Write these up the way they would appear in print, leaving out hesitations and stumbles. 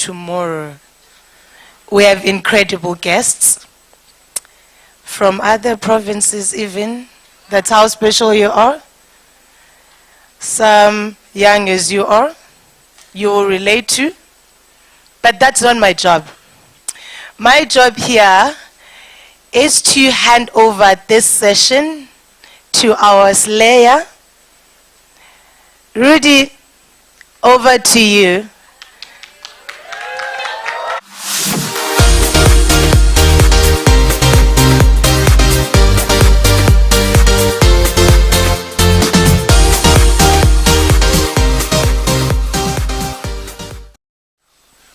tomorrow. We have incredible guests from other provinces even. That's how special you are. Some young as you are, you will relate to. But that's not my job. My job here is to hand over this session to our Slayer. Rudy, over to you.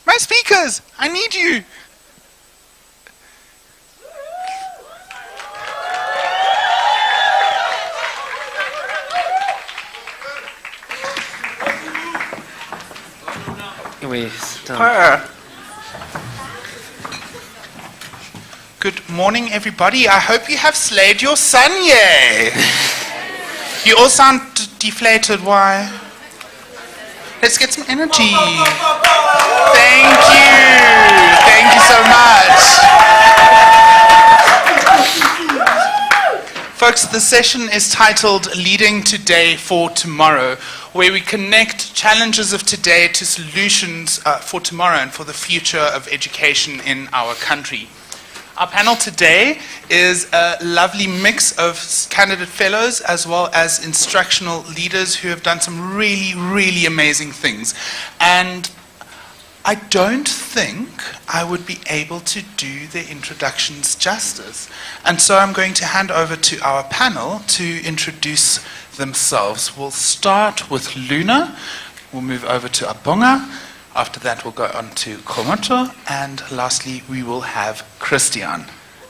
My speakers, I need you. Good morning, everybody. I hope you have slayed your son, yay. You all sound deflated. Why? Let's get some energy. Thank you. Thank you so much. Folks, the session is titled Leading Today for Tomorrow, where we connect challenges of today to solutions for tomorrow and for the future of education in our country. Our panel today is a lovely mix of candidate fellows as well as instructional leaders who have done some really, really amazing things. And I don't think I would be able to do their introductions justice. And so I'm going to hand over to our panel to introduce themselves. We'll start with Luna. We'll move over to Abonga. After that, we'll go on to Komoto. And lastly, we will have Christian.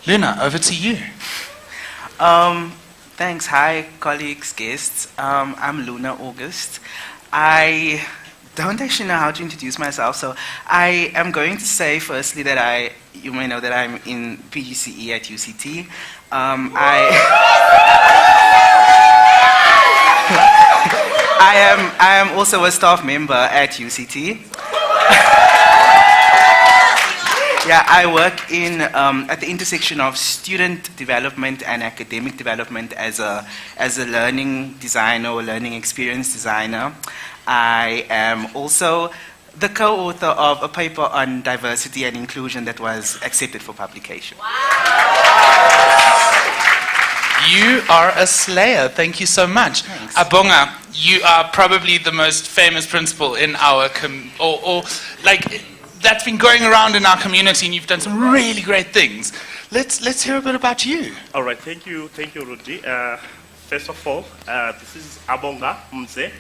Luna, over to you. Thanks. Hi, colleagues, guests. I'm Luna August. I don't actually know how to introduce myself, so I am going to say firstly that you may know that I'm in PGCE at UCT. I am also a staff member at UCT. Yeah, I work in at the intersection of student development and academic development as a learning designer or learning experience designer. I am also the co-author of a paper on diversity and inclusion that was accepted for publication. Wow. You are a slayer. Thank you so much. Thanks. Abonga, you are probably the most famous principal in our that's been going around in our community, and you've done some really great things. Let's hear a bit about you. All right, thank you, Rudy. First of all, this is Abonga Mze.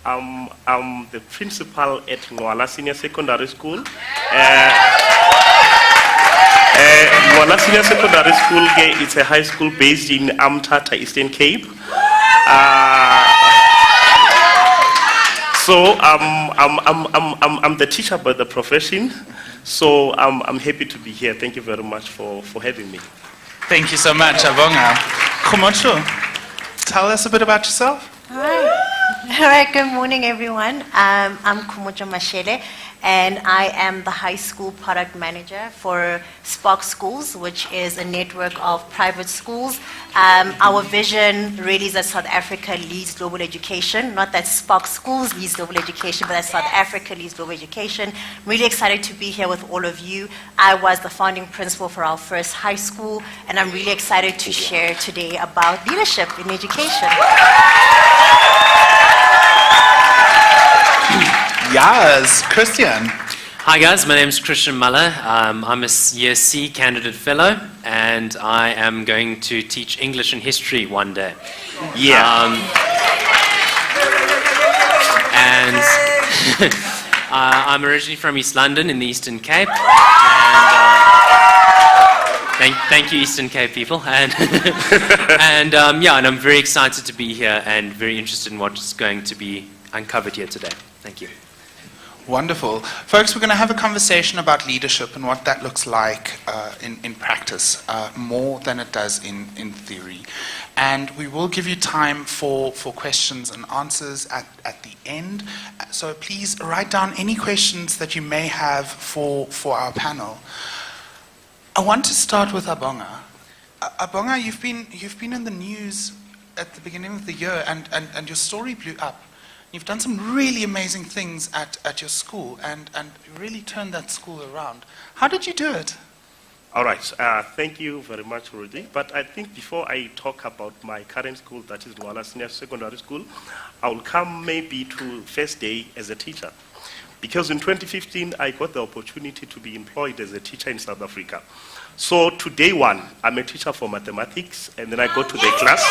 I'm the principal at Nwala Senior Secondary School. Nwala Senior Secondary School it's a high school based in Umtata, Eastern Cape. So I'm the teacher by the profession. So I'm happy to be here. Thank you very much for having me. Thank you so much, Abonga. Komocho, tell us a bit about yourself. Hi. All right, good morning, everyone. I'm Kumojo Mashele, and I am the high school product manager for Spark Schools, which is a network of private schools. Our vision really is that South Africa leads global education, not that Spark Schools leads global education, but that South Africa leads global education. I'm really excited to be here with all of you. I was the founding principal for our first high school, and I'm really excited to share today about leadership in education. Yes, Christian. Hi guys, my name is Christian Muller. I'm a Year C candidate fellow, and I am going to teach English and history one day. Yeah. And I'm originally from East London in the Eastern Cape. And thank you, Eastern Cape people. And and I'm very excited to be here and very interested in what's going to be uncovered here today. Thank you. Wonderful. Folks, we're going to have a conversation about leadership and what that looks like in practice, more than it does in theory. and we will give you time for questions and answers at the end. So please write down any questions that you may have for our panel. I want to start with Abonga. Abonga, you've been in the news at the beginning of the year, and your story blew up. You've done some really amazing things at your school, and really turned that school around. How did you do it? All right. Thank you very much, Rudy. But I think before I talk about my current school, that is Muller Senior Secondary School, I will come maybe to first day as a teacher. Because in 2015, I got the opportunity to be employed as a teacher in South Africa. So to day one, I'm a teacher for mathematics, and then I go to the class.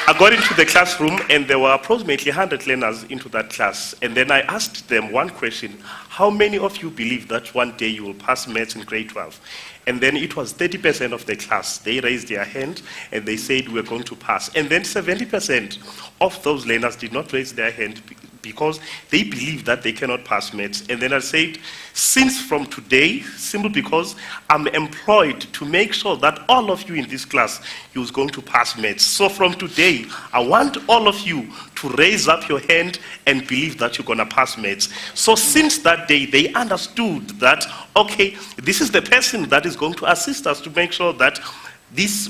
I got into the classroom, and there were approximately 100 learners into that class. And then I asked them one question: how many of you believe that one day you will pass maths in grade 12? And then it was 30% of the class. They raised their hand, and they said we're going to pass. And then 70% of those learners did not raise their hand because they believe that they cannot pass maths. And then I said, since from today, simply because I'm employed to make sure that all of you in this class, you're going to pass maths. So from today, I want all of you to raise up your hand and believe that you're going to pass maths. So since that day, they understood that, okay, this is the person that is going to assist us to make sure that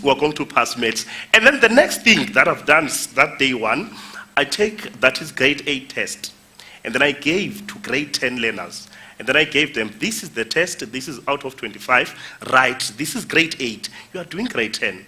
we're going to pass maths. And then the next thing that I've done that day one, I take that is grade 8 test, and then I gave to grade 10 learners, and then I gave them, this is the test, this is out of 25, right, this is grade 8, you are doing grade 10.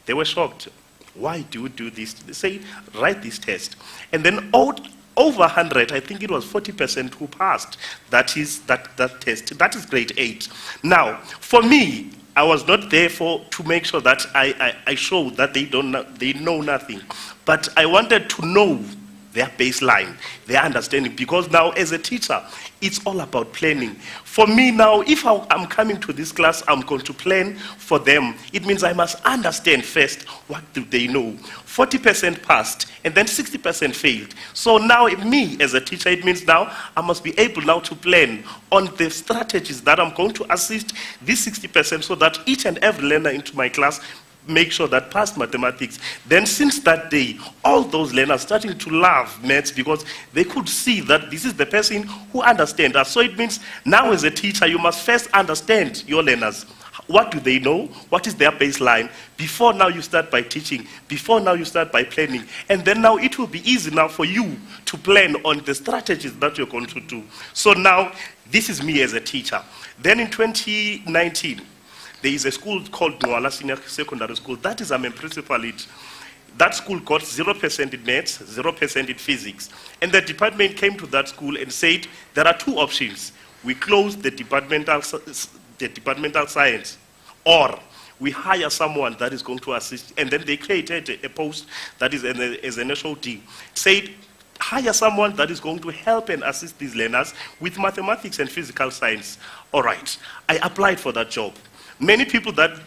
They were shocked. Why do you do this? They say, write this test. And then over 100, I think it was 40% who passed that test. That is grade 8. Now, for me, I was not there to make sure that I show that they know nothing. But I wanted to know their baseline, their understanding, because now as a teacher, it's all about planning. For me now, if I'm coming to this class, I'm going to plan for them. It means I must understand first, what do they know? 40% passed, and then 60% failed. So now me as a teacher, it means now I must be able now to plan on the strategies that I'm going to assist these 60% so that each and every learner into my class make sure that passed mathematics. Then since that day, all those learners starting to love maths because they could see that this is the person who understands us. So it means now as a teacher, you must first understand your learners. What do they know? What is their baseline? Before now you start by teaching. Before now you start by planning. And then now it will be easy now for you to plan on the strategies that you're going to do. So now this is me as a teacher. Then in 2019, there is a school called Muller Senior Secondary School. That is, I'm a principal at. That school got 0% in maths, 0% in physics. And the department came to that school and said, there are two options. We close the departmental science, or we hire someone that is going to assist. And then they created a post that is as an SOD. Said, hire someone that is going to help and assist these learners with mathematics and physical science. All right, I applied for that job. Many people that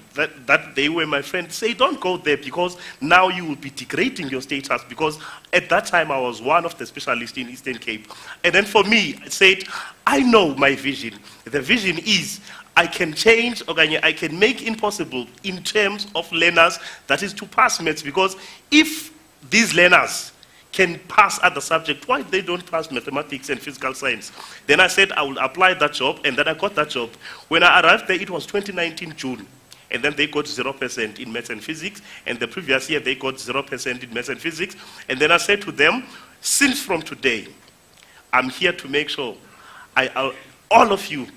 they were my friends say, don't go there because now you will be degrading your status, because at that time I was one of the specialists in Eastern Cape. And then for me, I said, I know my vision. The vision is I can change, or I can make impossible in terms of learners, that is to pass maths, because if these learners can pass other subjects, why they don't pass mathematics and physical science? Then I said I will apply that job, and then I got that job. When I arrived there, it was 2019 June, and then they got 0% in maths and physics, and the previous year they got 0% in maths and physics. And then I said to them, since from today, I'm here to make sure all of you,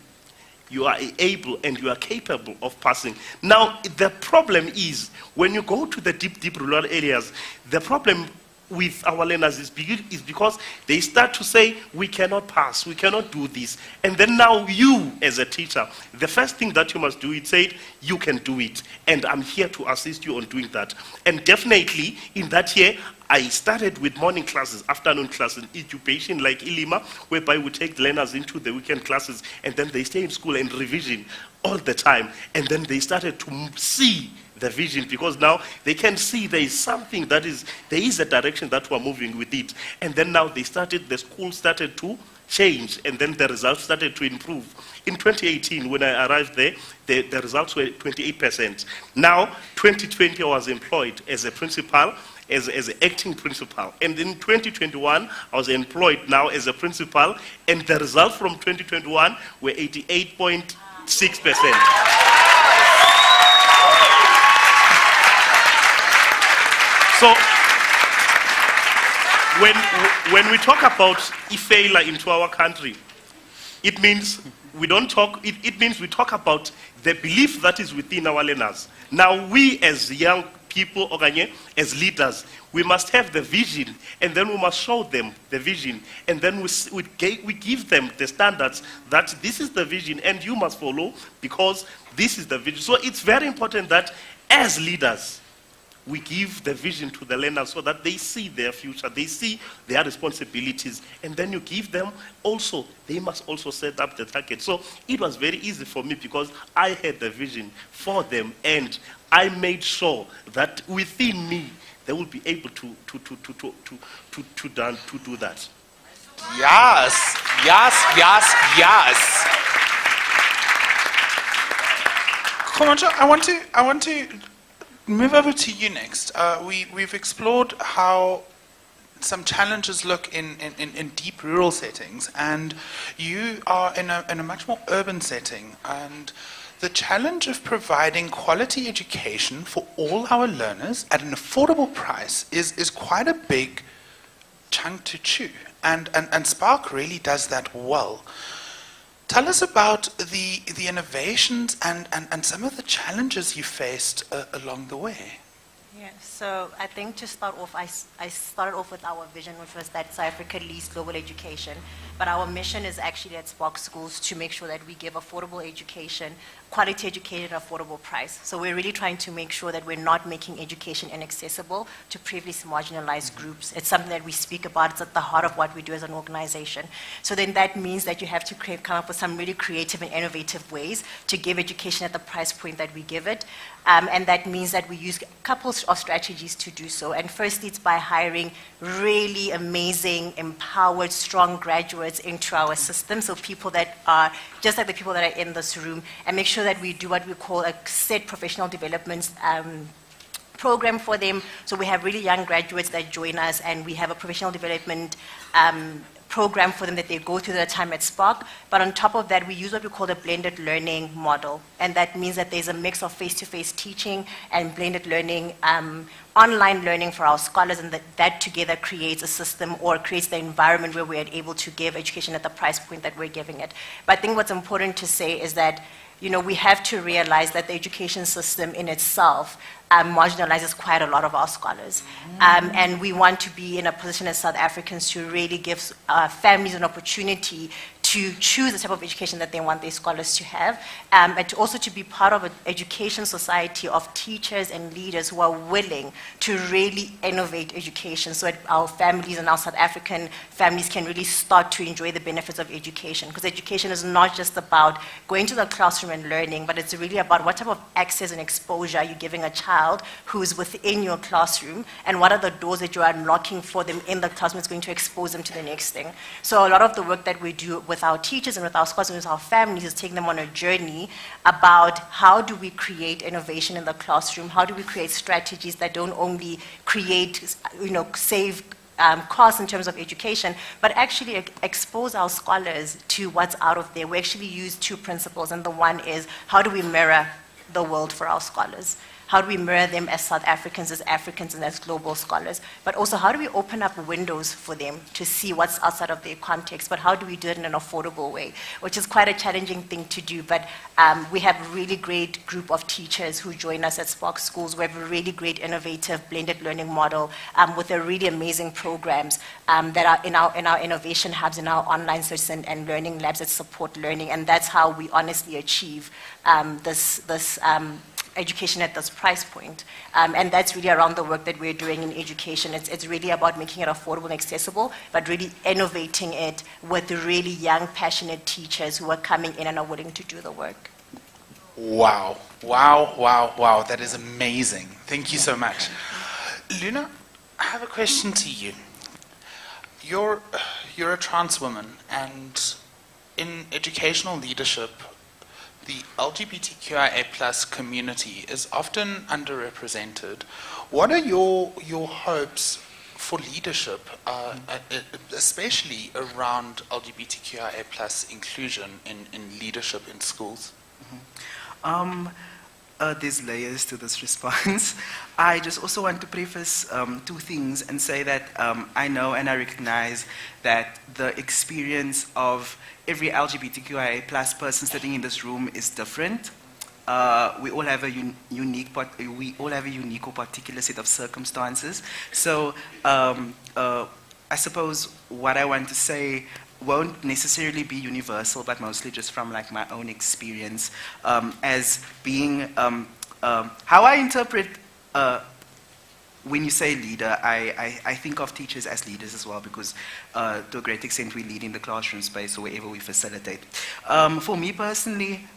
you are able and you are capable of passing. Now, the problem is, when you go to the deep rural areas, the problem with our learners is because they start to say, we cannot pass, we cannot do this. And then now you, as a teacher, the first thing that you must do is say, you can do it, and I'm here to assist you on doing that. And definitely, in that year, I started with morning classes, afternoon classes, incubation like Ilima, whereby we take learners into the weekend classes, and then they stay in school and revision all the time. And then they started to see the vision, because now they can see there is something there is a direction that we're moving with it. And then now the school started to changed, and then the results started to improve. In 2018, when I arrived there, the results were 28%. Now, 2020, I was employed as a principal, as an acting principal. And in 2021, I was employed now as a principal, and the results from 2021 were 88.6%. So, when we talk about failure into our country, it means we don't talk, it means we talk about the belief that is within our learners. Now, we as young people, as leaders, we must have the vision, and then we must show them the vision, and then we give them the standards that this is the vision, and you must follow because this is the vision. So it's very important that as leaders, we give the vision to the learners so that they see their future, they see their responsibilities, and then you give them also, they must also set up the target. So it was very easy for me because I had the vision for them, and I made sure that within me, they will be able to do that. Yes, yes, yes, yes. Komacha, I want to move over to you next. We've explored how some challenges look in deep rural settings, and you are in a much more urban setting. And the challenge of providing quality education for all our learners at an affordable price is quite a big chunk to chew. And Spark really does that well. Tell us about the innovations and some of the challenges you faced along the way. Yeah, so I think to start off, I started off with our vision, which was that South Africa leads global education. But our mission is actually at Spark Schools to make sure that we give affordable education, quality education at affordable price. So we're really trying to make sure that we're not making education inaccessible to previously marginalized groups. It's something that we speak about. It's at the heart of what we do as an organization. So then that means that you have to come up with some really creative and innovative ways to give education at the price point that we give it. And that means that we use a couple of strategies to do so. And firstly, it's by hiring really amazing, empowered, strong graduates into our system. So people that are just like the people that are in this room, and make sure that we do what we call a set professional development program for them. So we have really young graduates that join us, and we have a professional development program for them that they go through their time at Spark. But on top of that, we use what we call the blended learning model. And that means that there's a mix of face-to-face teaching and blended learning, online learning for our scholars, and that together creates a system or creates the environment where we are able to give education at the price point that we're giving it. But I think what's important to say is that we have to realize that the education system in itself marginalizes quite a lot of our scholars. And we want to be in a position as South Africans to really give families an opportunity to choose the type of education that they want their scholars to have, and also to be part of an education society of teachers and leaders who are willing to really innovate education so that our families and our South African families can really start to enjoy the benefits of education. Because education is not just about going to the classroom and learning, but it's really about what type of access and exposure you're giving a child who is within your classroom, and what are the doors that you're unlocking for them in the classroom that's going to expose them to the next thing. So a lot of the work that we do with our teachers and with our scholars and with our families is taking them on a journey about how do we create innovation in the classroom, how do we create strategies that don't only create, save costs in terms of education, but actually expose our scholars to what's out of there. We actually use two principles, and the one is how do we mirror the world for our scholars? How do we mirror them as South Africans, and as global scholars? But also, how do we open up windows for them to see what's outside of their context? But how do we do it in an affordable way? Which is quite a challenging thing to do. But we have a really great group of teachers who join us at Spark Schools. We have a really great, innovative, blended learning model with a really amazing programs that are in our innovation hubs, in our online search and learning labs that support learning. And that's how we honestly achieve this education at this price point. And that's really around the work that we're doing in education. It's really about making it affordable and accessible, but really innovating it with really young, passionate teachers who are coming in and are willing to do the work. Wow, wow, wow, wow. That is amazing. Thank you so much. Luna, I have a question to you. you're a trans woman, and in educational leadership, the LGBTQIA plus community is often underrepresented. What are your hopes for leadership, especially around LGBTQIA plus inclusion in leadership in schools? There's layers to this response. I just also want to preface two things and say that I know and I recognize that the experience of every LGBTQIA plus person sitting in this room is different. We all have a unique or particular set of circumstances. So I suppose what I want to say won't necessarily be universal, but mostly just from like my own experience as being how I interpret when you say leader, I think of teachers as leaders as well, because to a great extent we lead in the classroom space or wherever we facilitate. For me personally,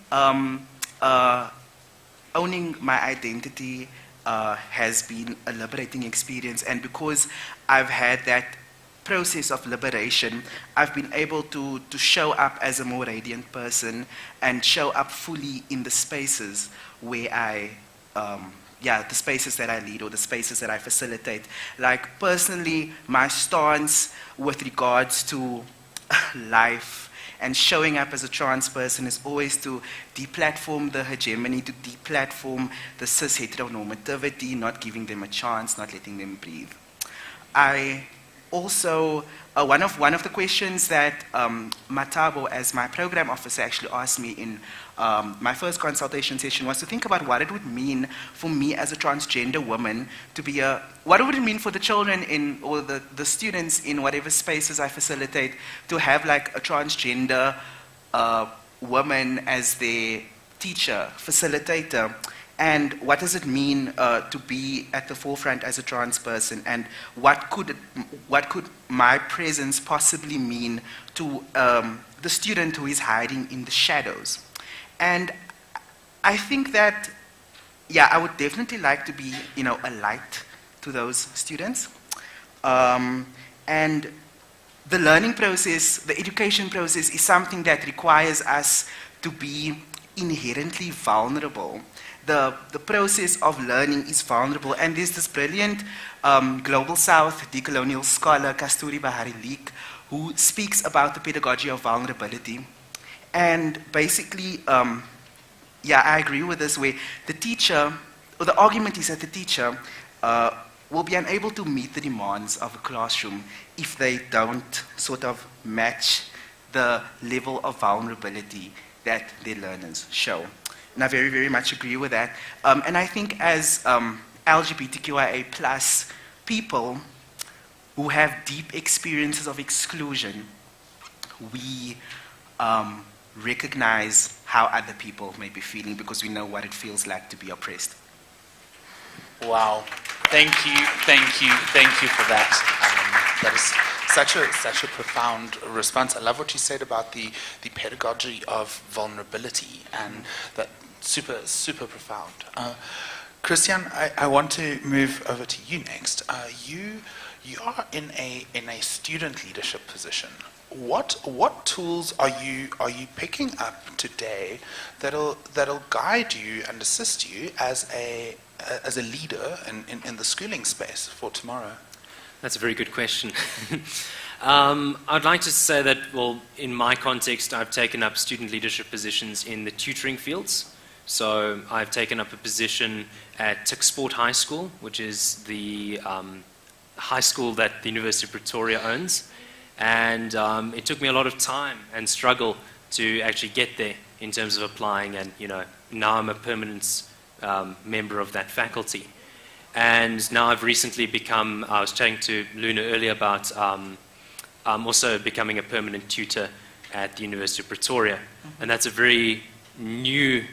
owning my identity has been a liberating experience, and because I've had that process of liberation, I've been able to show up as a more radiant person and show up fully in the spaces where the spaces that I lead or the spaces that I facilitate. Like personally, my stance with regards to life and showing up as a trans person is always to deplatform the hegemony, to deplatform the cis heteronormativity, not giving them a chance, not letting them breathe. I also, one of the questions that Matabo, as my program officer, actually asked me in my first consultation session was to think about what it would mean for me as a transgender woman to be what would it mean for the children or the students in whatever spaces I facilitate to have like a transgender woman as their teacher, facilitator. And what does it mean to be at the forefront as a trans person? And what could my presence possibly mean to the student who is hiding in the shadows? And I think that, I would definitely like to be, a light to those students. And the learning process, the education process is something that requires us to be inherently vulnerable. The process of learning is vulnerable, and there's this brilliant Global South decolonial scholar, Kasturi Bahari Leek, who speaks about the pedagogy of vulnerability. And basically, I agree with this, where the teacher, or the argument is that the teacher will be unable to meet the demands of a classroom if they don't sort of match the level of vulnerability that their learners show. And I very, very much agree with that. And I think as LGBTQIA plus people who have deep experiences of exclusion, we recognize how other people may be feeling because we know what it feels like to be oppressed. Wow. Thank you for that. That is such a profound response. I love what you said about the pedagogy of vulnerability, and that super profound. Christian, I want to move over to you next. You are in a student leadership position. What tools are you picking up today that'll guide you and assist you as a leader in the schooling space for tomorrow? That's a very good question. I'd like to say that, in my context, I've taken up student leadership positions in the tutoring fields. So I've taken up a position at Tiksport High School, which is the high school that the University of Pretoria owns. And it took me a lot of time and struggle to actually get there in terms of applying. And, now I'm a permanent member of that faculty. And now I've recently become, I was chatting to Luna earlier about also becoming a permanent tutor at the University of Pretoria. And that's a very new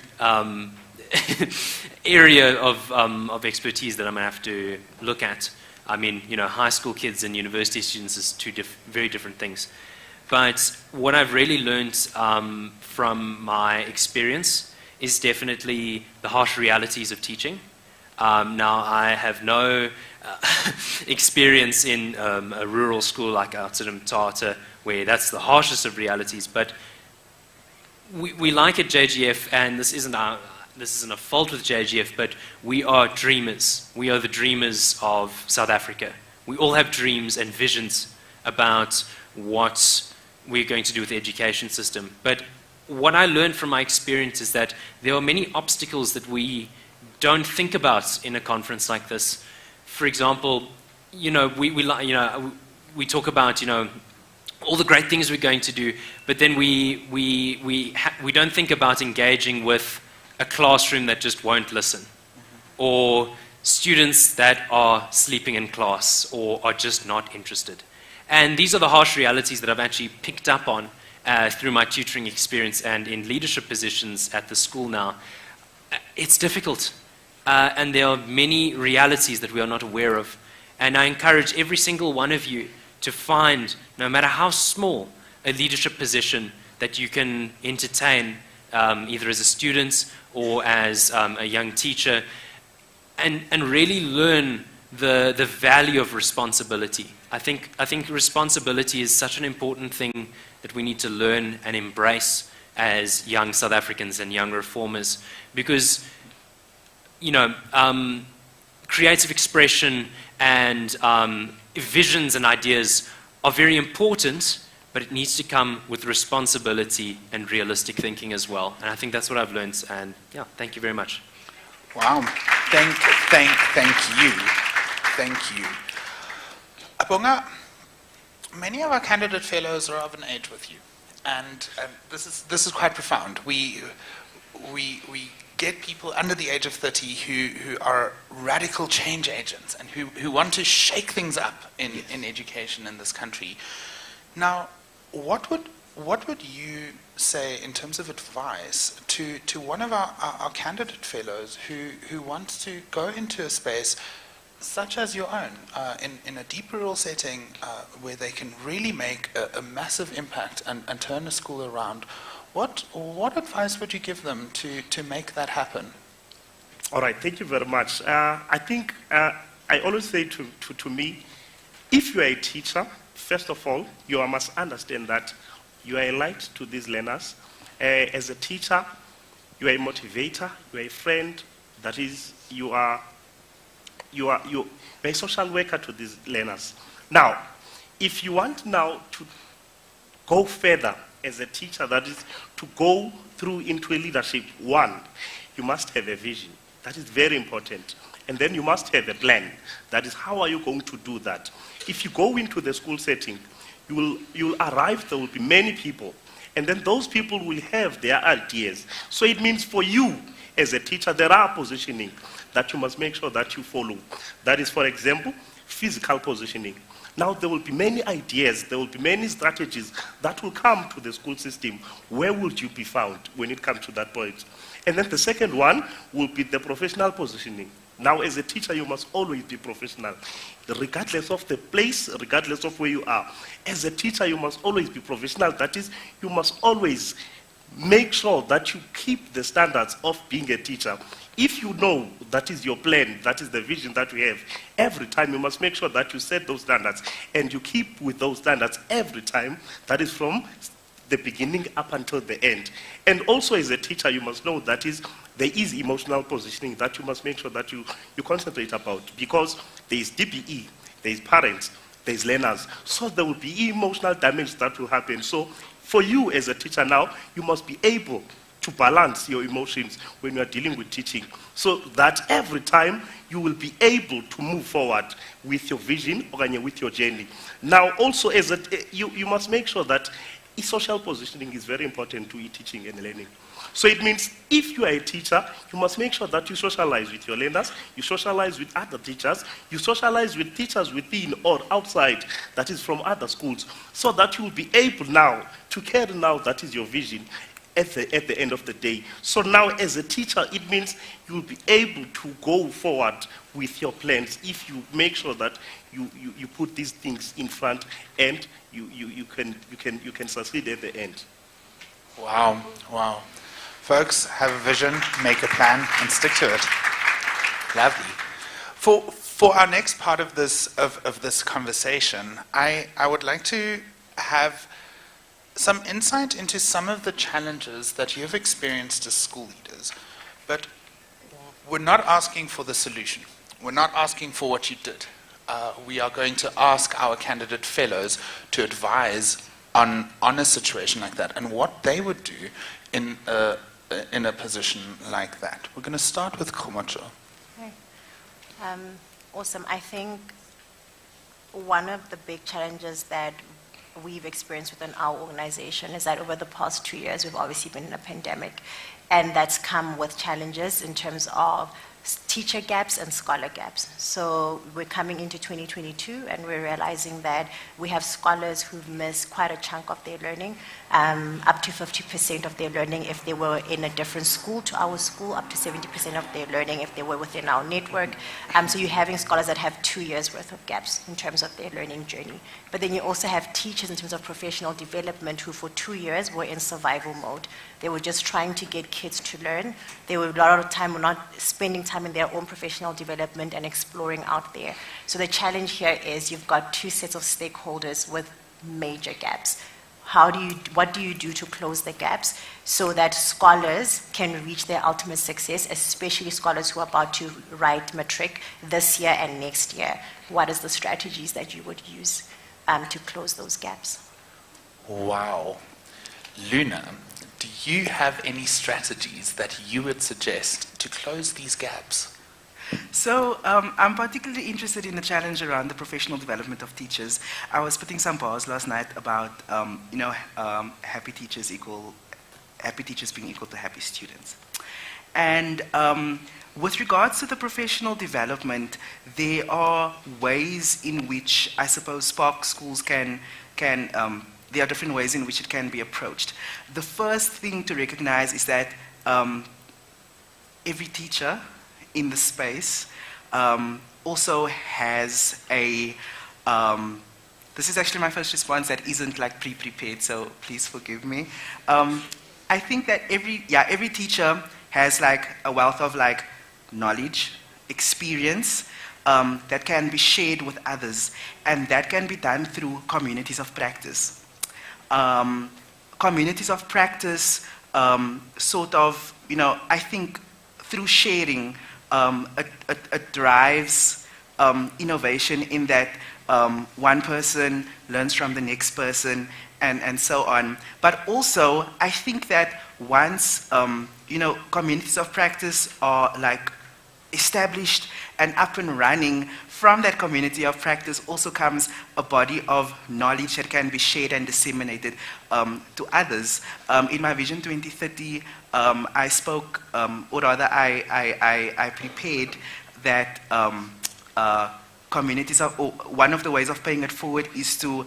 area of expertise that I'm going to have to look at. I mean, high school kids and university students is two very different things. But what I've really learned from my experience is definitely the harsh realities of teaching. Now, I have no experience in a rural school like Oudtshoorn Mthatha, where that's the harshest of realities. But we like at JGF, and this isn't a fault with JGF, but we are dreamers. We are the dreamers of South Africa. We all have dreams and visions about what we're going to do with the education system. But what I learned from my experience is that there are many obstacles that we don't think about in a conference like this. For example, we talk about, all the great things we're going to do, but then we don't think about engaging with a classroom that just won't listen, or students that are sleeping in class or are just not interested. And these are the harsh realities that I've actually picked up on through my tutoring experience and in leadership positions at the school now. It's difficult, and there are many realities that we are not aware of. And I encourage every single one of you to find, no matter how small, a leadership position that you can entertain, either as a student or as a young teacher, and really learn the value of responsibility. I think responsibility is such an important thing that we need to learn and embrace as young South Africans and young reformers, because creative expression and visions and ideas are very important, but it needs to come with responsibility and realistic thinking as well. And I think that's what I've learned. And yeah, thank you very much. Wow. Thank you. Thank you. Abonga, many of our candidate fellows are of an age with you. And this is quite profound. We get people under the age of 30 who are radical change agents and who want to shake things up in education in this country. Now, what would you say in terms of advice to one of our candidate fellows who wants to go into a space such as your own, in a deep rural setting where they can really make a massive impact and turn a school around? What advice would you give them to make that happen? All right, thank you very much. I think I always say to me, if you are a teacher, first of all, you must understand that you are a light to these learners. As a teacher, you are a motivator, you are a friend, that is, you are a social worker to these learners. Now, if you want now to go further as a teacher, that is to go through into a leadership, one, you must have a vision. That is very important. And then you must have a plan. That is, how are you going to do that? If you go into the school setting, you'll arrive, there will be many people. And then those people will have their ideas. So it means for you as a teacher, there are positioning that you must make sure that you follow. That is, for example, physical positioning. Now there will be many ideas, there will be many strategies that will come to the school system. Where would you be found when it comes to that point? And then the second one will be the professional positioning. Now as a teacher, you must always be professional, regardless of the place, regardless of where you are. As a teacher, you must always be professional. That is, you must always make sure that you keep the standards of being a teacher. If you know that is your plan, that is the vision that we have, every time you must make sure that you set those standards and you keep with those standards every time. That is from the beginning up until the end. And also as a teacher, you must know that there is emotional positioning that you must make sure that you concentrate about, because there is DPE, there is parents, there is learners. So there will be emotional damage that will happen. So for you as a teacher now, you must be able to balance your emotions when you are dealing with teaching, so that every time you will be able to move forward with your vision or with your journey. Now also you must make sure that social positioning is very important to teaching and learning. So it means if you are a teacher, you must make sure that you socialize with your learners, you socialize with other teachers, you socialize with teachers within or outside, that is from other schools, so that you will be able now to carry now that is your vision at the end of the day. So now as a teacher, it means you will be able to go forward with your plans if you make sure that you put these things in front and you can succeed at the end. Wow. Folks, have a vision, make a plan, and stick to it. Lovely. For our next part of this conversation, I would like to have some insight into some of the challenges that you've experienced as school leaders, but we're not asking for the solution. We're not asking for what you did. We are going to ask our candidate fellows to advise on a situation like that and what they would do in a position like that. We're going to start with Khumocho. Okay. Awesome. I think one of the big challenges that we've experienced within our organization is that over the past 2 years, we've obviously been in a pandemic, and that's come with challenges in terms of teacher gaps and scholar gaps. So we're coming into 2022 and we're realizing that we have scholars who've missed quite a chunk of their learning, up to 50% of their learning if they were in a different school to our school, up to 70% of their learning if they were within our network. So you're having scholars that have 2 years worth of gaps in terms of their learning journey. But then you also have teachers in terms of professional development who for 2 years were in survival mode. They were just trying to get kids to learn. They were a lot of the time were not spending time in their own professional development and exploring out there. So the challenge here is you've got two sets of stakeholders with major gaps. What do you do to close the gaps so that scholars can reach their ultimate success, especially scholars who are about to write matric this year and next year? What is the strategies that you would use to close those gaps? Wow. Luna, do you have any strategies that you would suggest to close these gaps? So I'm particularly interested in the challenge around the professional development of teachers. I was putting some bars last night about happy teachers being equal to happy students. And with regards to the professional development, there are ways in which I suppose Spark schools there are different ways in which it can be approached. The first thing to recognize is that every teacher in the space also has this is actually my first response that isn't like pre-prepared, so please forgive me. I think that every teacher has like a wealth of like knowledge, experience that can be shared with others, and that can be done through communities of practice. Communities of practice I think through sharing, it drives innovation in that one person learns from the next person and so on. But also, I think that once, communities of practice are like established and up and running, from that community of practice also comes a body of knowledge that can be shared and disseminated to others. In my Vision 2030, I spoke, or rather I prepared that one of the ways of paying it forward is to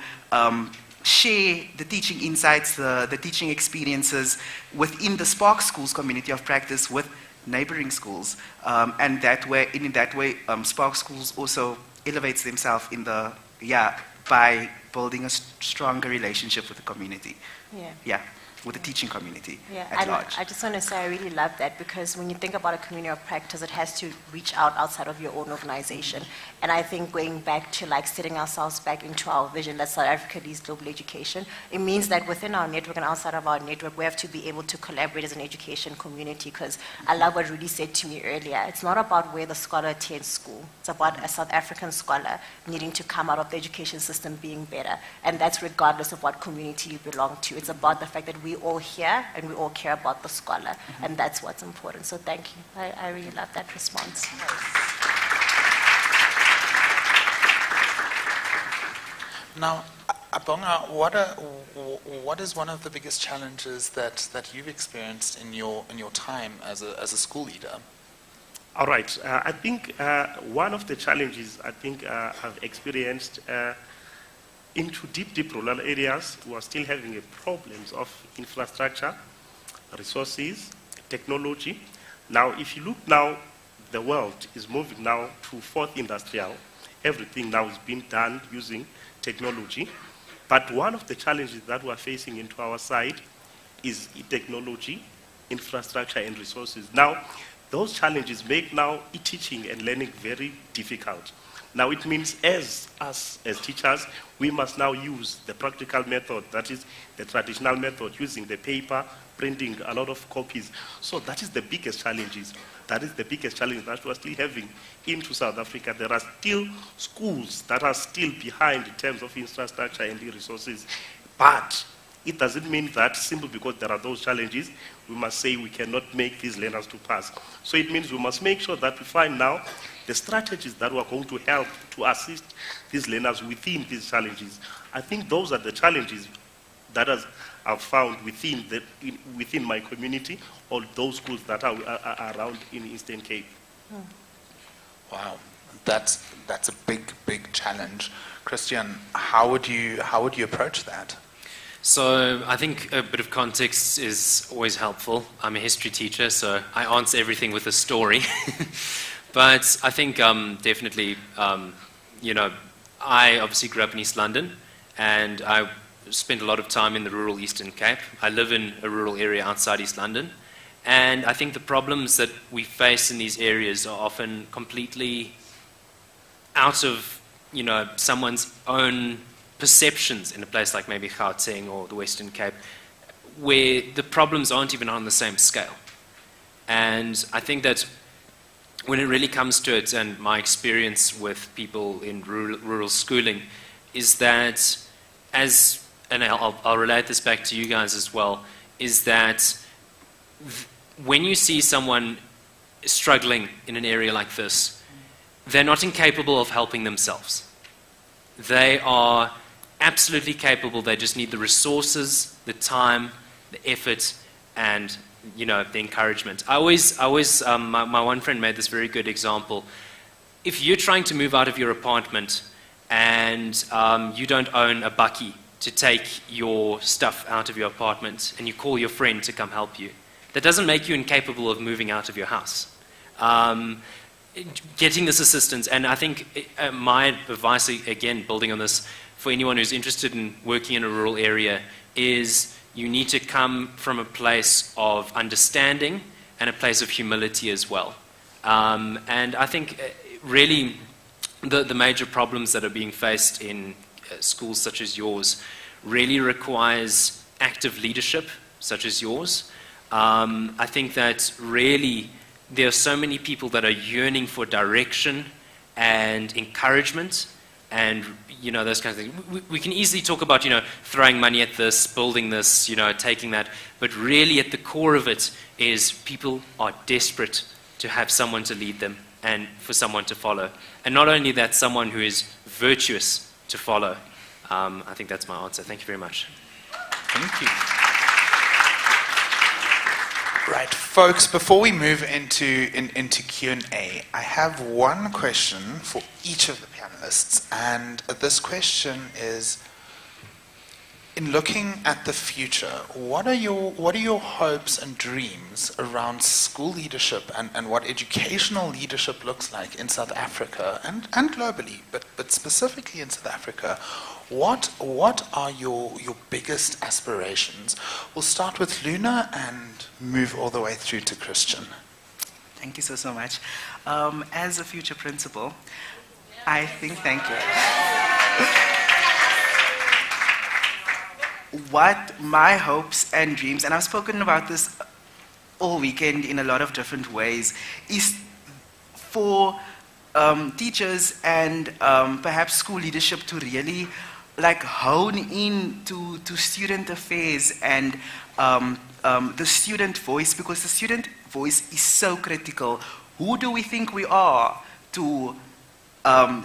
share the teaching insights, the teaching experiences within the Spark Schools community of practice with neighboring schools, and in that way, Spark Schools also elevates themselves by building a stronger relationship with the community. With the teaching community at large. I just want to say I really love that, because when you think about a community of practice, it has to reach out outside of your own organization. And I think going back to like setting ourselves back into our vision that South Africa leads global education, it means that within our network and outside of our network, we have to be able to collaborate as an education community, because I love what Rudy said to me earlier. It's not about where the scholar attends school. It's about a South African scholar needing to come out of the education system being better. And that's regardless of what community you belong to. It's about the fact that we all here and we all care about the scholar, and that's what's important. So thank you. I really love that response. Now, Abonga, what is one of the biggest challenges that you've experienced in your time as a school leader? All right. I think one of the challenges I've experienced into deep rural areas, we are still having problems of infrastructure, resources, technology. Now, if you look now, the world is moving now to fourth industrial. Everything now is being done using technology. But one of the challenges that we're facing into our side is technology, infrastructure, and resources. Now, those challenges make now teaching and learning very difficult. Now it means as us, as teachers, we must now use the practical method, that is the traditional method, using the paper, printing a lot of copies. So that is the biggest challenges. That is the biggest challenge that we're still having into South Africa. There are still schools that are still behind in terms of infrastructure and resources. But it doesn't mean that simply because there are those challenges, we must say we cannot make these learners to pass. So it means we must make sure that we find now the strategies that are going to help to assist these learners within these challenges. I think those are the challenges that I've found within my community or those schools that are around in Eastern Cape. Wow, that's a big challenge. Christian, how would you approach that? So I think a bit of context is always helpful. I'm a history teacher, so I answer everything with a story. But I think definitely, you know, I obviously grew up in East London, and I spent a lot of time in the rural Eastern Cape. I live in a rural area outside East London, and I think the problems that we face in these areas are often completely out of, you know, someone's own perceptions in a place like maybe Gauteng or the Western Cape, where the problems aren't even on the same scale. And I think that when it really comes to it, and my experience with people in rural schooling, is that and I'll relate this back to you guys as well, is that when you see someone struggling in an area like this, they're not incapable of helping themselves. They are absolutely capable. They just need the resources, the time, the effort, and, you know, the encouragement. I always my one friend made this very good example. If you're trying to move out of your apartment and you don't own a bakkie to take your stuff out of your apartment, and you call your friend to come help you, that doesn't make you incapable of moving out of your house. Getting this assistance, and I think my advice, again, building on this, for anyone who's interested in working in a rural area, is you need to come from a place of understanding and a place of humility as well. And I think really the major problems that are being faced in schools such as yours really requires active leadership such as yours. I think that really there are so many people that are yearning for direction and encouragement and, you know, those kinds of things. We can easily talk about, you know, throwing money at this, building this, you know, taking that, but really at the core of it is people are desperate to have someone to lead them and for someone to follow. And not only that, someone who is virtuous to follow. I think that's my answer. Thank you very much. Thank you. Right, folks, before we move into Q&A, I have one question for each of the panelists, and this question is, in looking at the future, what are your hopes and dreams around school leadership and what educational leadership looks like in South Africa and globally, but specifically in South Africa? What are your biggest aspirations? We'll start with Luna and move all the way through to Christian. Thank you so much. As a future principal, I think, thank you. What my hopes and dreams, and I've spoken about this all weekend in a lot of different ways, is for teachers and perhaps school leadership to really hone in to student affairs and the student voice, because the student voice is so critical. Who do we think we are to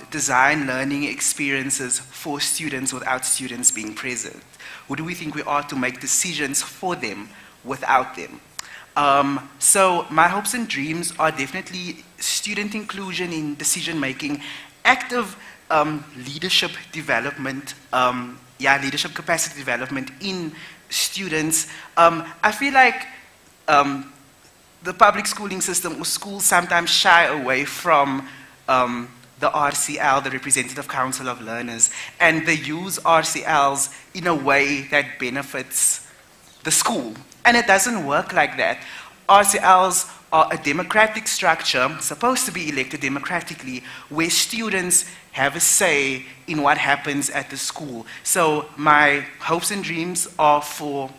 design learning experiences for students without students being present? Who do we think we are to make decisions for them without them? So my hopes and dreams are definitely student inclusion in decision making, active leadership development, leadership capacity development in students. I feel like the public schooling system or schools sometimes shy away from the RCL, the Representative Council of Learners, and they use RCLs in a way that benefits the school. And it doesn't work like that. RCLs are a democratic structure, supposed to be elected democratically, where students have a say in what happens at the school. So my hopes and dreams are for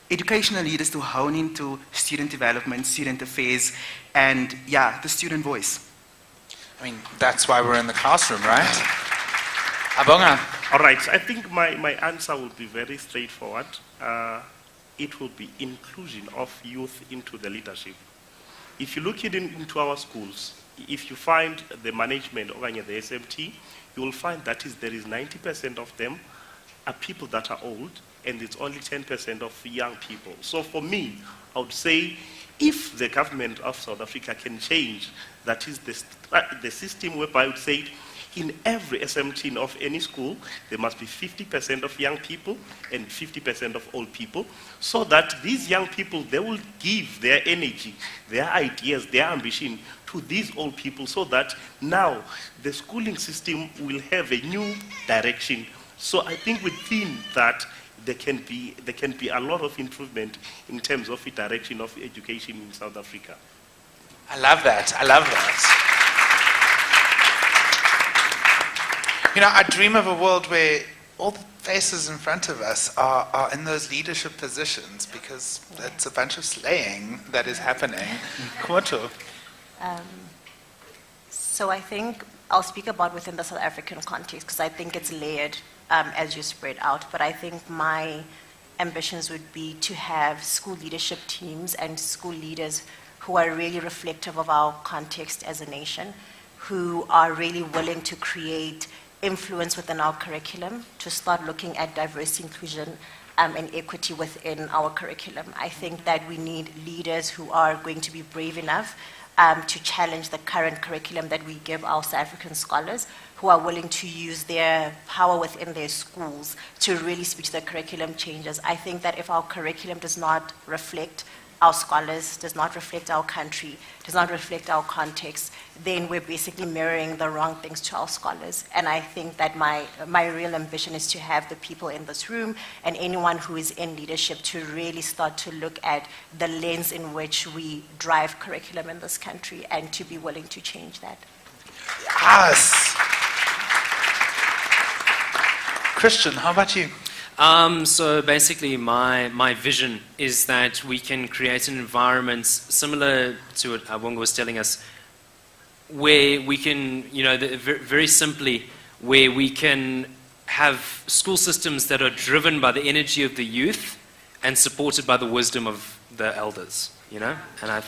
educational leaders to hone into student development, student affairs, and yeah, the student voice. I mean, that's why we're in the classroom, right? Abonga. All right, I think my answer will be very straightforward. It will be inclusion of youth into the leadership. If you look into our schools, if you find the management over the SMT, you will find that there is 90% of them are people that are old, and it's only 10% of young people. So for me, I would say, if the government of South Africa can change, that is the system whereby I would say, in every SMT of any school, there must be 50% of young people and 50% of old people, so that these young people, they will give their energy, their ideas, their ambition to these old people, so that now the schooling system will have a new direction. So I think within that, there can be a lot of improvement in terms of the direction of education in South Africa. I love that. I love that. You know, I dream of a world where all the faces in front of us are in those leadership positions, because it's a bunch of slaying that is happening. Kumoto. So I think I'll speak about within the South African context, because I think it's layered as you spread out. But I think my ambitions would be to have school leadership teams and school leaders who are really reflective of our context as a nation, who are really willing to create influence within our curriculum, to start looking at diversity, inclusion, and equity within our curriculum. I think that we need leaders who are going to be brave enough to challenge the current curriculum that we give our South African scholars, who are willing to use their power within their schools to really speak to the curriculum changes. I think that if our curriculum does not reflect our scholars, does not reflect our country, does not reflect our context, then we're basically mirroring the wrong things to our scholars. And I think that my real ambition is to have the people in this room and anyone who is in leadership to really start to look at the lens in which we drive curriculum in this country, and to be willing to change that. Yes. Christian, how about you? So basically my vision is that we can create an environment similar to what Abonga was telling us, where we can, very simply, where we can have school systems that are driven by the energy of the youth and supported by the wisdom of the elders, And I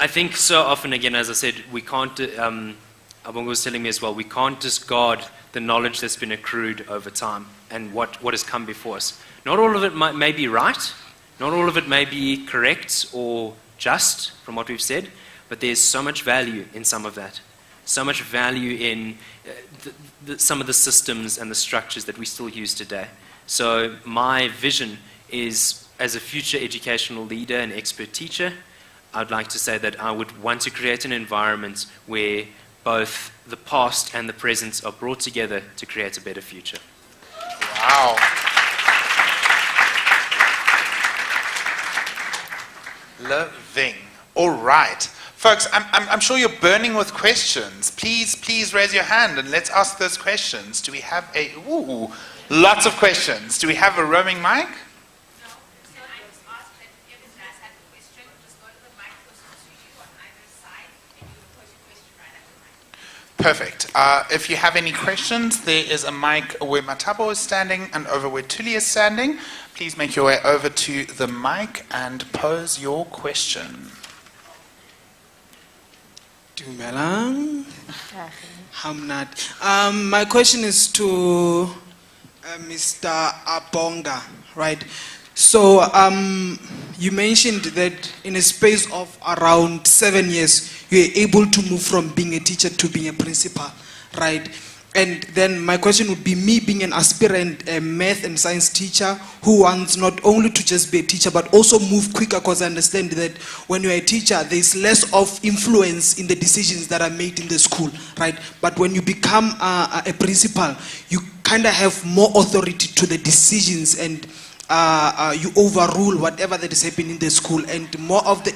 think so often, again, as I said, we can't, Abonga was telling me as well, we can't discard the knowledge that's been accrued over time and what has come before us. Not all of it may be right, not all of it may be correct or just from what we've said, but there's so much value in some of that. So much value in some of the systems and the structures that we still use today. So my vision is, as a future educational leader and expert teacher, I'd like to say that I would want to create an environment where both the past and the present are brought together to create a better future. Wow. Loving. All right. Folks, I'm sure you're burning with questions. Please raise your hand and let's ask those questions. Do we have lots of questions. Do we have a roaming mic? Perfect. If you have any questions, there is a mic where Matabo is standing and over where Tuli is standing. Please make your way over to the mic and pose your question. Dumelang. Hamnat. My question is to Mr. Abonga, right? So you mentioned that in a space of around 7 years, you are able to move from being a teacher to being a principal, right? And then my question would be, me being an aspirant math and science teacher who wants not only to just be a teacher but also move quicker, because I understand that when you're a teacher there's less of influence in the decisions that are made in the school, right? But when you become a principal, you kind of have more authority to the decisions and you overrule whatever that is happening in the school, and more of the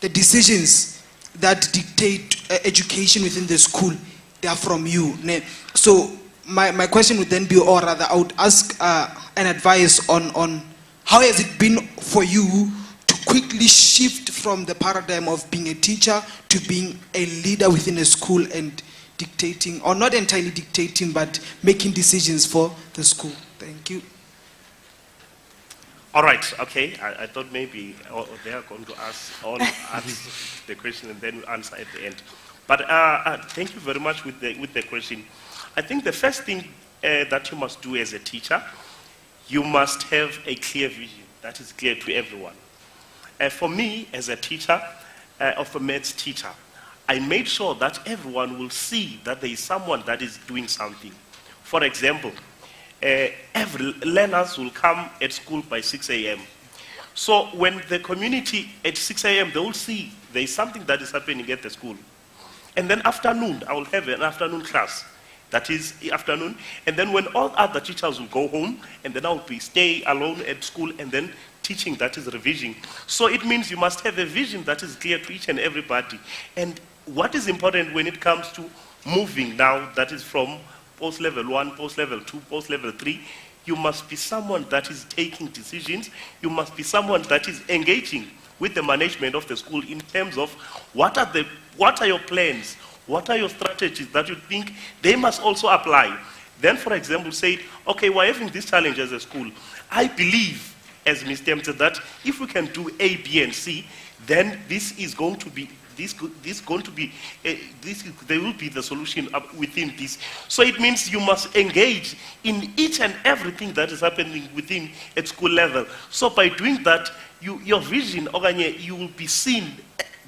the decisions that dictate education within the school, they are from you. So my question would then be, or rather I would ask an advice on how has it been for you to quickly shift from the paradigm of being a teacher to being a leader within a school and dictating, or not entirely dictating, but making decisions for the school. Thank you. All right, okay. I thought maybe they are going to ask the question and then answer at the end. But thank you very much with the question. I think the first thing that you must do as a teacher, you must have a clear vision that is clear to everyone. For me, as a teacher, of a maths teacher, I made sure that everyone will see that there is someone that is doing something. For example, every learners will come at school by 6 a.m. So when the community at 6 a.m., they will see there is something that is happening at the school. And then afternoon, I will have an afternoon class. That is afternoon. And then when all other teachers will go home, and then I will stay alone at school and then teaching, that is revision. So it means you must have a vision that is clear to each and everybody. And what is important when it comes to moving now, that is from post-level 1, post-level 2, post-level 3, you must be someone that is taking decisions. You must be someone that is engaging with the management of the school in terms of what are your plans, what are your strategies that you think they must also apply. Then, for example, say, okay, we're having this challenge as a school. I believe, as Ms. Temte, that if we can do A, B, and C, then this is going to be there will be the solution within this. So it means you must engage in each and everything that is happening within at school level. So by doing that, your vision, you will be seen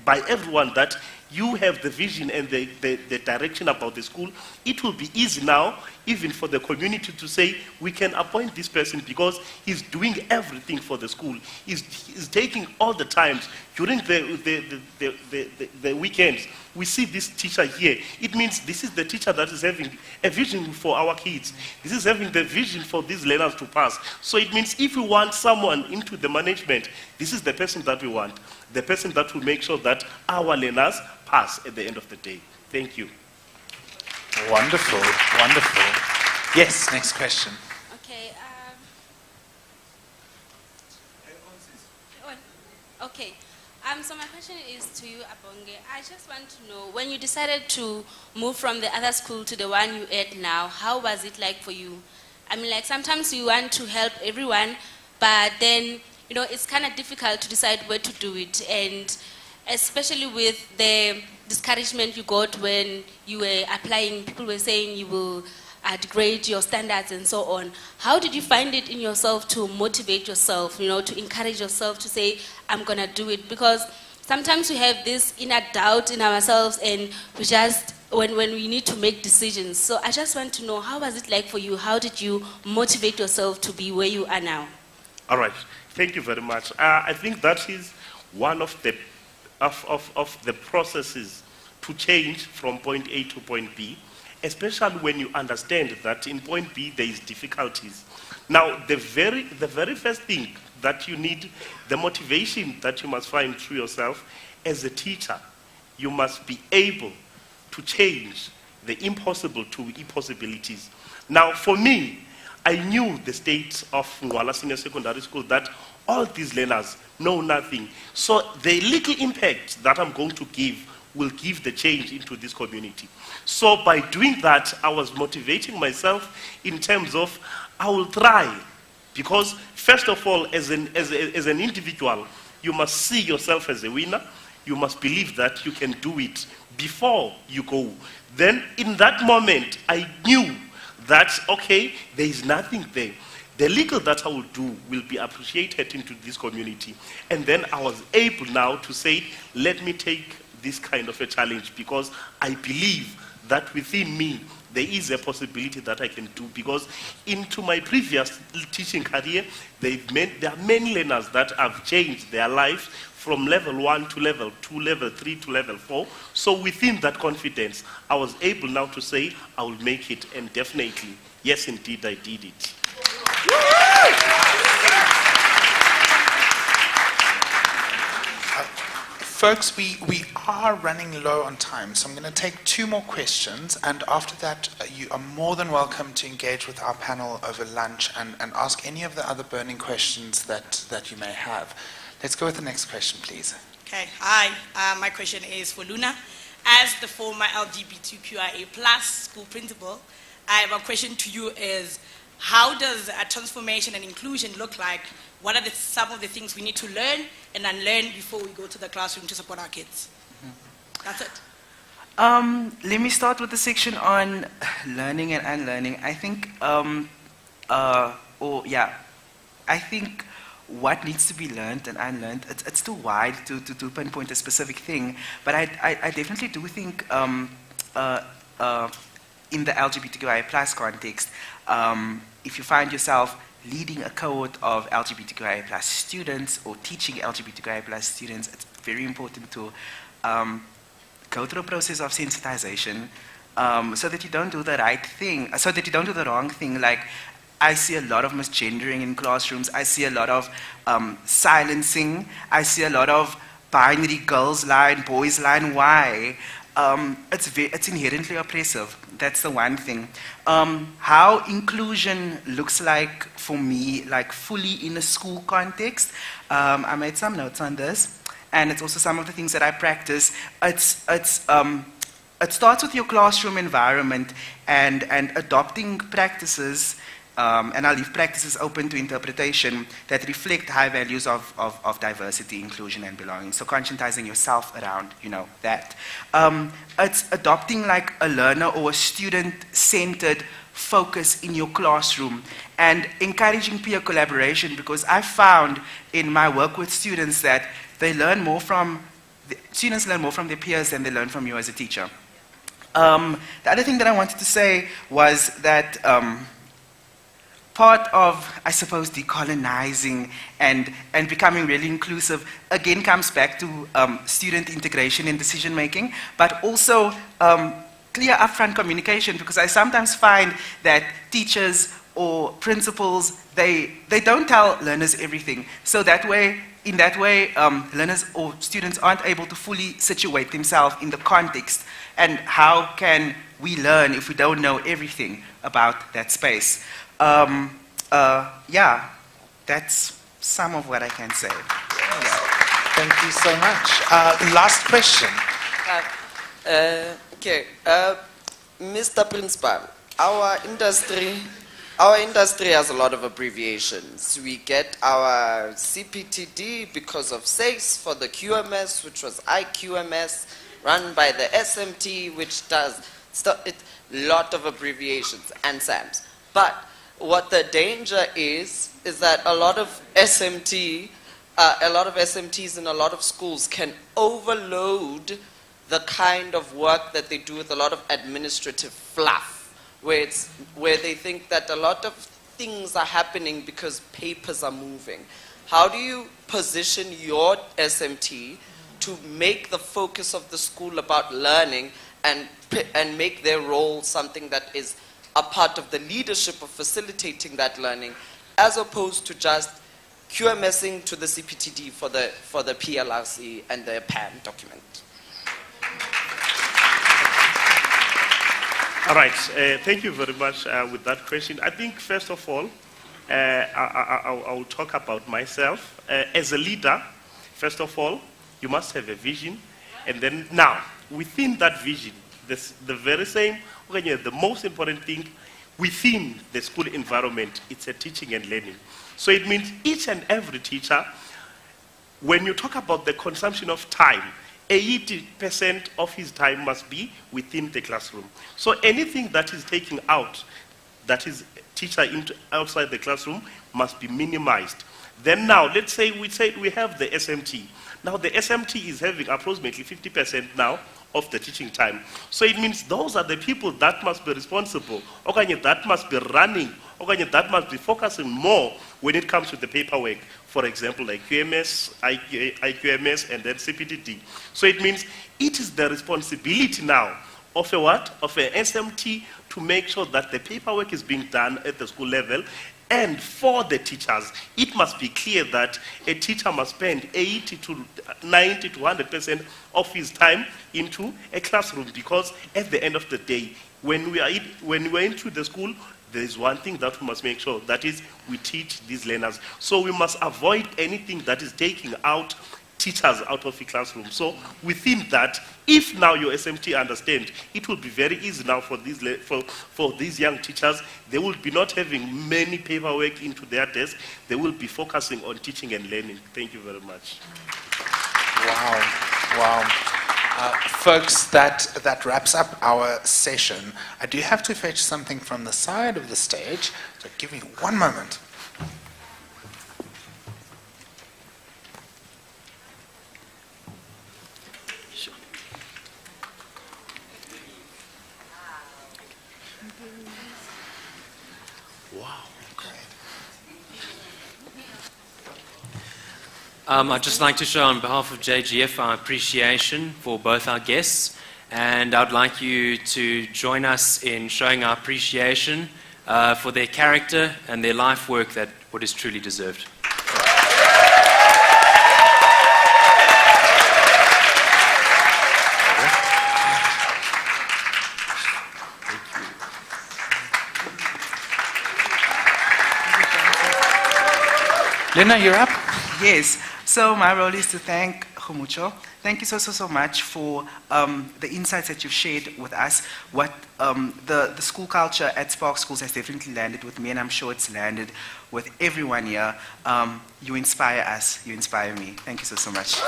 by everyone that you have the vision and the direction about the school. It will be easy now, even for the community, to say, we can appoint this person because he's doing everything for the school. He's taking all the times. During the weekends, we see this teacher here. It means this is the teacher that is having a vision for our kids. This is having the vision for these learners to pass. So it means if we want someone into the management, this is the person that we want. The person that will make sure that our learners pass at the end of the day. Thank you. Wonderful, wonderful. Yes, next question. Okay. Okay. So my question is to you, Abonge. I just want to know, when you decided to move from the other school to the one you're at now, how was it like for you? I mean, like sometimes you want to help everyone, but then, you know, it's kind of difficult to decide where to do it. And especially with the discouragement you got when you were applying, people were saying you will degrade your standards and so on. How did you find it in yourself to motivate yourself, you know, to encourage yourself to say, I'm going to do it? Because sometimes we have this inner doubt in ourselves and we just, when we need to make decisions. So I just want to know, how was it like for you? How did you motivate yourself to be where you are now? All right. Thank you very much. I think that is one of the processes to change from point A to point B, especially when you understand that in point B there is difficulties. Now, the very first thing that you need, the motivation that you must find through yourself as a teacher, you must be able to change the impossible to impossibilities. Now, for me, I knew the state of Muller Senior Secondary School, that all these learners know nothing. So the little impact that I'm going to give will give the change into this community. So by doing that, I was motivating myself in terms of, I will try. Because first of all, as an individual, you must see yourself as a winner. You must believe that you can do it before you go. Then in that moment, I knew that, okay, there is nothing there. The little that I will do will be appreciated into this community. And then I was able now to say, let me take this kind of a challenge, because I believe that within me, there is a possibility that I can do. Because into my previous teaching career, there are many learners that have changed their life from level 1 to level 2, level 3 to level 4. So within that confidence, I was able now to say, I will make it, and definitely yes, indeed, I did it. Folks, we are running low on time, so I'm going to take 2 more questions, and after that, you are more than welcome to engage with our panel over lunch and ask any of the other burning questions that you may have. Let's go with the next question, please. Okay, hi. My question is for Luna. As the former LGBTQIA+ school principal, I have a question to you is, how does a transformation and inclusion look like? What are some of the things we need to learn and unlearn before we go to the classroom to support our kids? That's it. Let me start with the section on learning and unlearning. I think, I think what needs to be learned and unlearned, it's too wide to pinpoint a specific thing, but I definitely do think in the LGBTQIA+ context, if you find yourself leading a cohort of LGBTQIA+ students or teaching LGBTQIA+ students, it's very important to go through a process of sensitization so that you don't do the right thing, so that you don't do the wrong thing. Like, I see a lot of misgendering in classrooms. I see a lot of silencing. I see a lot of binary girls line, boys line. Why? It's inherently oppressive. That's the one thing. How inclusion looks like for me, like fully in a school context, I made some notes on this, and it's also some of the things that I practice. It starts with your classroom environment and adopting practices, and I'll leave practices open to interpretation, that reflect high values of diversity, inclusion, and belonging. So conscientizing yourself around, that. It's adopting like a learner or a student-centered focus in your classroom and encouraging peer collaboration, because I found in my work with students that students learn more from their peers than they learn from you as a teacher. The other thing that I wanted to say was that part of, I suppose, decolonizing and becoming really inclusive, again, comes back to student integration in decision making, but also clear upfront communication, because I sometimes find that teachers or principals, they don't tell learners everything. So in that way, learners or students aren't able to fully situate themselves in the context. And how can we learn if we don't know everything about that space? That's some of what I can say. Thank you so much. Last question. Mr. Principal, our industry has a lot of abbreviations. We get our CPTD because of SACE for the QMS, which was IQMS, run by the SMT, which does a lot of abbreviations, and SAMs. But what the danger is that a lot of SMTs in a lot of schools can overload the kind of work that they do with a lot of administrative fluff, where they think that a lot of things are happening because papers are moving. How do you position your SMT to make the focus of the school about learning and make their role something that is a part of the leadership of facilitating that learning, as opposed to just QMSing to the CPTD for the PLRC and the PAN document? All right, thank you very much with that question. I think, first of all, I will talk about myself. As a leader, first of all, you must have a vision. And then now, within that vision, the very same, the most important thing within the school environment, it's a teaching and learning. So it means each and every teacher, when you talk about the consumption of time, 80% of his time must be within the classroom. So anything that is taken out, that is teacher outside the classroom, must be minimized. Then now, let's say we have the SMT. Now the SMT is having approximately 50% now of the teaching time. So it means those are the people that must be responsible, that must be running, that must be focusing more when it comes to the paperwork. For example, like QMS, IQMS, and then CPTD. So it means it is the responsibility now of an SMT to to make sure that the paperwork is being done at the school level. And for the teachers, it must be clear that a teacher must spend 80 to 90 to 100% of his time into a classroom, because at the end of the day, when we're into the school, there is one thing that we must make sure, that is, we teach these learners. So we must avoid anything that is taking out teachers out of the classroom. So within that, if now your SMT understand, it will be very easy now for these young teachers. They will be not having many paperwork into their desk. They will be focusing on teaching and learning. Thank you very much. Wow, wow. Folks, that wraps up our session. I do have to fetch something from the side of the stage, so give me one moment. I'd just like to show on behalf of JGF our appreciation for both our guests, and I'd like you to join us in showing our appreciation for their character and their life work, that what is truly deserved. Lena, you're up. Yes. So my role is to thank Khumucho. Thank you so much for the insights that you've shared with us. What the school culture at Spark Schools has definitely landed with me, and I'm sure it's landed with everyone here. You inspire us. You inspire me. Thank you so much.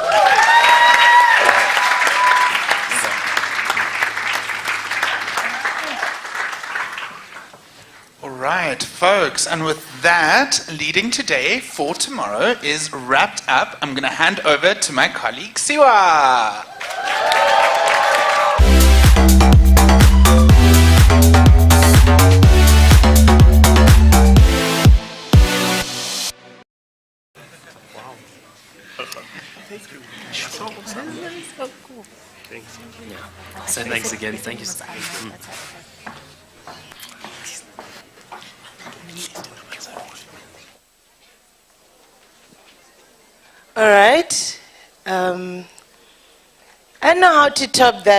All right, folks, and with that, Leading Today for Tomorrow is wrapped up. I'm going to hand over to my colleague, Siwa. Thanks. Yeah. So thanks again. Thank you. All right. I know how to top that.